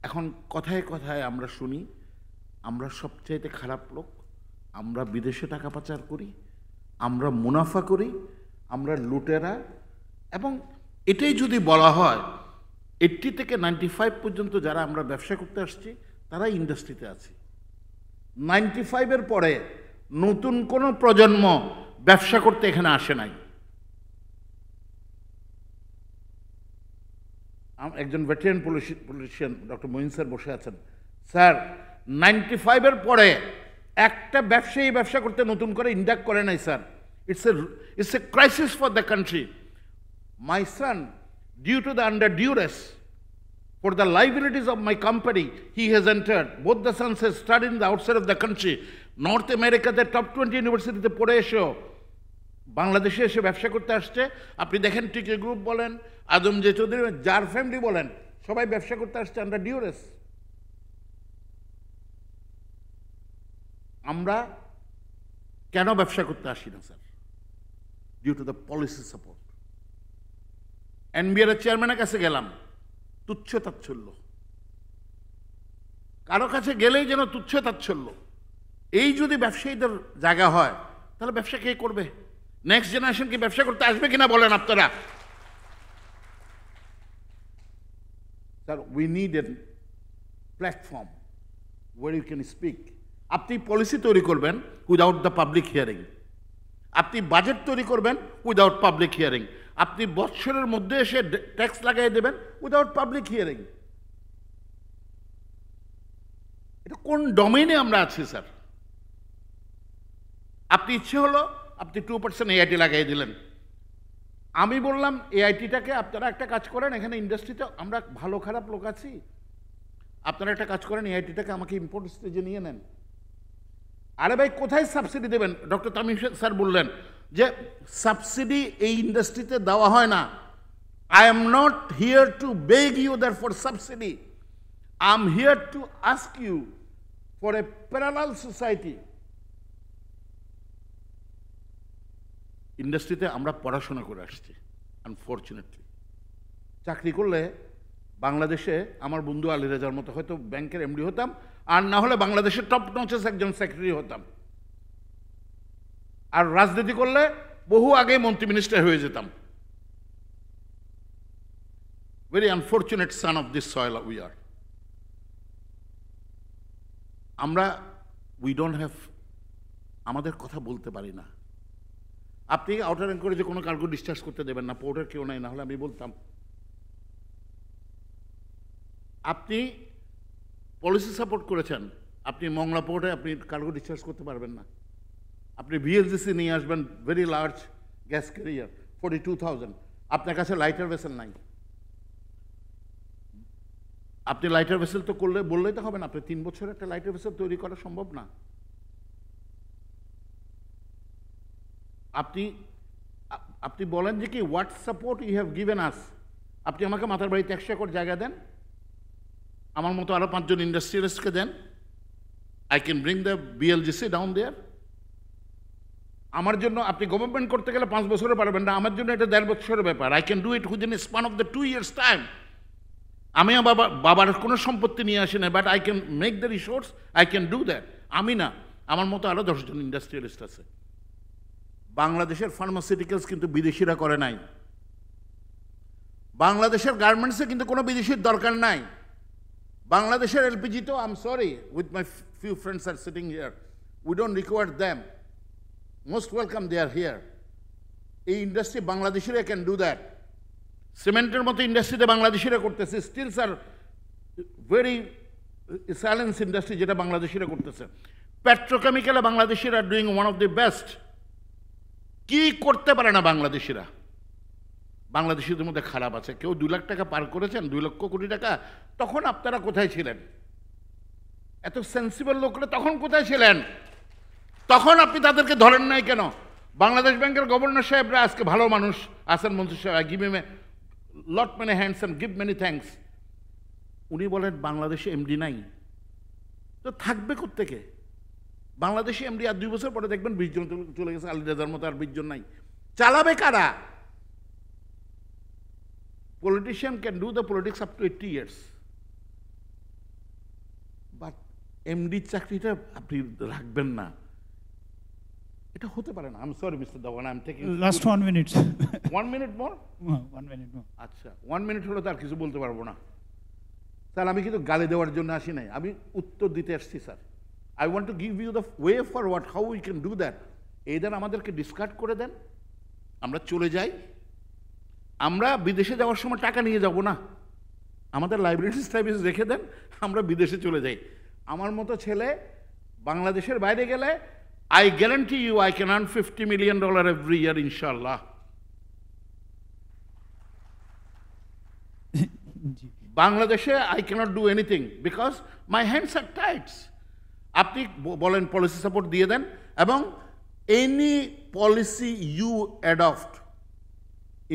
এখন কথায় কথায় আমরা শুনি আমরা সবচাইতে খারাপ লোক, আমরা বিদেশে টাকা পাচার করি, আমরা মুনাফা করি, আমরা লুটেরা। এবং এটাই যদি বলা হয় 80 থেকে 95 পর্যন্ত যারা আমরা ব্যবসা করতে আসছি তারা ইন্ডাস্ট্রিতে আছি। 95-এর পরে নতুন কোনো প্রজন্ম ব্যবসা করতে এখানে আসে নাই। একজন ভেটেরিয়ান পলিটিশিয়ান ডক্টর মঈন স্যার বসে আছেন। স্যার, 95-এর পরে একটা ব্যবসায়ী ব্যবসা করতে নতুন করে ইন্ডাক্ট করে নাই sir. It's a crisis for the country. My son, due to the under duress for the liabilities of my company, he has entered. Both the sons have studied in the outside of the country. North America, the top 20 ইউনিভার্সিটিতে পড়ে এসেও বাংলাদেশে এসে ব্যবসা করতে আসছে। আপনি দেখেন টিকে গ্রুপ বলেন, আদম জে চৌধুরী, যার ফ্যামিলি বলেন, সবাই ব্যবসা করতে আসছে আন্ডার ডিউরেস। আমরা কেন ব্যবসা করতে আসি না sir? Due to the policy support. NBR চেয়ারম্যানের কাছে গেলাম, তুচ্ছ তাচ্ছল্য, কারো কাছে গেলেই যেন তুচ্ছ তাচ্ছল্য। এই যদি ব্যবসায়ীদের জায়গা হয় তাহলে ব্যবসা কে করবে? নেক্সট জেনারেশন কি ব্যবসা করতে আসবে কিনা বলেন আপনারা? Sir, we need a platform where you can speak. আপনি পলিসি তৈরি করবেন উইদাউট দ্য পাবলিক হিয়ারিং, আপনি বাজেট তৈরি করবেন উইদাউট পাবলিক হিয়ারিং, আপনি বৎসরের মধ্যে এসে ট্যাক্স লাগাই দেবেন উইদাউট পাবলিক হিয়ারিং। এটা কোন ডোমেইনে আমরা আছি স্যার? আপনি ইচ্ছে হলো আপনি 2% এআইটি লাগাই দিলেন। আমি বললাম এআইটিটাকে আপনারা একটা কাজ করেন, এখানে ইন্ডাস্ট্রিতে আমরা ভালো খারাপ লোক আছি, আপনারা একটা কাজ করেন, এআইটিটাকে আমাকে ইম্পোর্ট স্টেজে নিয়ে নেন। আরে ভাই, কোথায় সাবসিডি দেবেন? ডক্টর তামিম স্যার বললেন যে সাবসিডি এই ইন্ডাস্ট্রিতে দেওয়া হয় না। I am not here to beg you that for subsidy, I am here to ask you for a parallel society. ইন্ডাস্ট্রিতে আমরা পড়াশোনা করে আসছি, আনফর্চুনেটলি। চাকরি করলে বাংলাদেশে আমার বন্ধু আলী রেজার মতো হয়তো ব্যাংকের এমডি হতাম, আর না হলে বাংলাদেশের টপ নচেস একজন সেক্রেটারি হতাম। আর রাজনীতি করলে বহু আগে মন্ত্রী মিনিস্টার হয়ে যেতাম। Very unfortunate son of this soil we are. আমরা উই ডোন্ট হ্যাভ, আমাদের কথা বলতে পারি না। আপনি আউটার এনকারেজে কোনো কার্গো ডিসচার্জ করতে দেবেন না, পোর্টের কেউ নাই, না হলে আমি বলতাম। আপনি পলিসি সাপোর্ট করেছেন, আপনি মংলা পোর্টে আপনি কার্গো ডিসচার্জ করতে পারবেন না। আপনি ভিএলজিসি নিয়ে আসবেন, ভেরি লার্জ গ্যাস ক্যারিয়ার, 42,000, আপনার কাছে লাইটার ভেসেল নাই। আপনি লাইটার ভেসেল তো করলে বললেই তো হবে না, আপনি 3 বছরে একটা লাইটার ভেসেল তৈরি করা সম্ভব না। আপনি বলেন যে কি what support you have given us. আপনি আমাকে মাথার বাড়িতে 100 একর জায়গা দেন, আমার মতো আরো 5 জন ইন্ডাস্ট্রিয়ালিস্টকে দেন, I can bring the BLGC down there. আমার জন্য আপনি গভর্নমেন্ট করতে গেলে 5 বছরে পারবেন না, আমার জন্য এটা 1.5 বছরের ব্যাপার। I can do it within a span of the 2 years time. আমি বাবার কোনো সম্পত্তি নিয়ে আসি না, but I can make the resource, I can do that. আমি না, আমার মতো আরো 10 জন ইন্ডাস্ট্রিয়ালিস্ট আছে। বাংলাদেশের ফার্মাসিউটিক্যালস কিন্তু বিদেশিরা করে নাই, বাংলাদেশের গার্মেন্টসে কিন্তু কোনো বিদেশির দরকার নাই। বাংলাদেশের এলপিজি তো, I am sorry, with my few friends are sitting here, we don't require them, most welcome, they are here. এই ইন্ডাস্ট্রি বাংলাদেশিরা ক্যান ডু দ্যাট। সিমেন্টের মতো ইন্ডাস্ট্রিতে বাংলাদেশিরা করতেছে, স্টিলস আর ভেরি সাইলেন্স ইন্ডাস্ট্রি যেটা বাংলাদেশিরা করতেছে। পেট্রোকেমিক্যালে বাংলাদেশিরা doing one of the best. কি করতে পারে না বাংলাদেশিরা? বাংলাদেশিদের মধ্যে খারাপ আছে, কেউ 2 লাখ টাকা পার করেছেন, 2 লক্ষ কোটি টাকা, তখন আপনারা কোথায় ছিলেন? এত সেন্সিবল লোকরা তখন কোথায় ছিলেন? তখন আপনি তাদেরকে ধরেন নাই কেন? বাংলাদেশ ব্যাংকের গভর্নর সাহেবরা আজকে ভালো মানুষ আছেন, মন্ত্রী সাহেব, give him a lot many hands and give many thanks. উনি বলেন বাংলাদেশে এমডি নাই, তো থাকবে কোত্থেকে? বাংলাদেশে এমডি আর 2 বছর পরে দেখবেন 20 জন চলে গেছে, আলী রেজার মতো আর 20 জন নাই। চালাবে কারা? Politician can do the politics up to 80 years. But MD চাকরিটা আপনি রাখবেন না, এটা হতে পারে না। I am sorry mister Dewan, I am taking last 1 minute 1 minute more. 1 minute more. আচ্ছা 1 মিনিট হলো তার কিছু বলতে পারবো না স্যার। আমি কিন্তু গালি দেওয়ার জন্য আসি নাই, আমি উত্তর দিতে আসছি sir. I want to give you the way forward, how we can do that. Either আমাদেরকে ডিসকার্ড করে দেন, আমরা চলে যাই। আমরা বিদেশে যাওয়ার সময় টাকা নিয়ে যাব না, আমাদের লাইব্রেরিজ টাইব্রেরিজ রেখে দেন, আমরা বিদেশে চলে যাই। আমার মতো ছেলে বাংলাদেশের বাইরে গেলে I guarantee you I can earn $50 million every year, inshallah. Bangladesh, I cannot do anything because my hands are tied. আপনি বলেন পলিসি সাপোর্ট দিয়ে দেন, এবং any policy you adopt,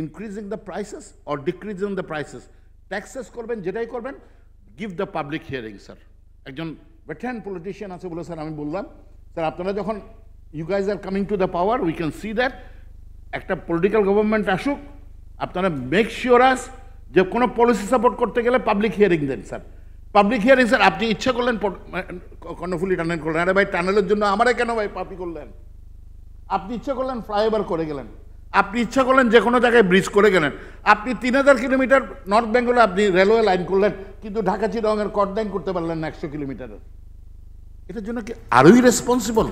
increasing the prices or decreasing the prices, taxes করবেন, যেটাই করবেন, give the public hearing, sir. একজন veteran politician আছে বলে স্যার আমি বললাম, স্যার আপনারা যখন you guys are coming to the power, we can see that একটা পলিটিক্যাল গভর্নমেন্ট আসুক, আপনারা মেক শিওর আস যে কোনো পলিসি সাপোর্ট করতে গেলে পাবলিক হিয়ারিং দেন স্যার। পাবলিক হিয়ারিং স্যার, আপনি ইচ্ছা করলেন কর্ণফুলি টানেল করলেন, আরে ভাই টানেলের জন্য আমারে কেন ভাই পাপি করলেন? আপনি ইচ্ছা করলেন ফ্লাইওভার করে গেলেন, আপনি ইচ্ছা করলেন যে কোনো জায়গায় ব্রিজ করে গেলেন, আপনি 3000 কিলোমিটার নর্থ বেঙ্গলে আপনি রেলওয়ে লাইন করলেন, কিন্তু ঢাকা চিটাগংয়ের কট লাইন করতে পারলেন না 100 কিলোমিটারের। এটার জন্য কি আরোই রেসপন্সিবল?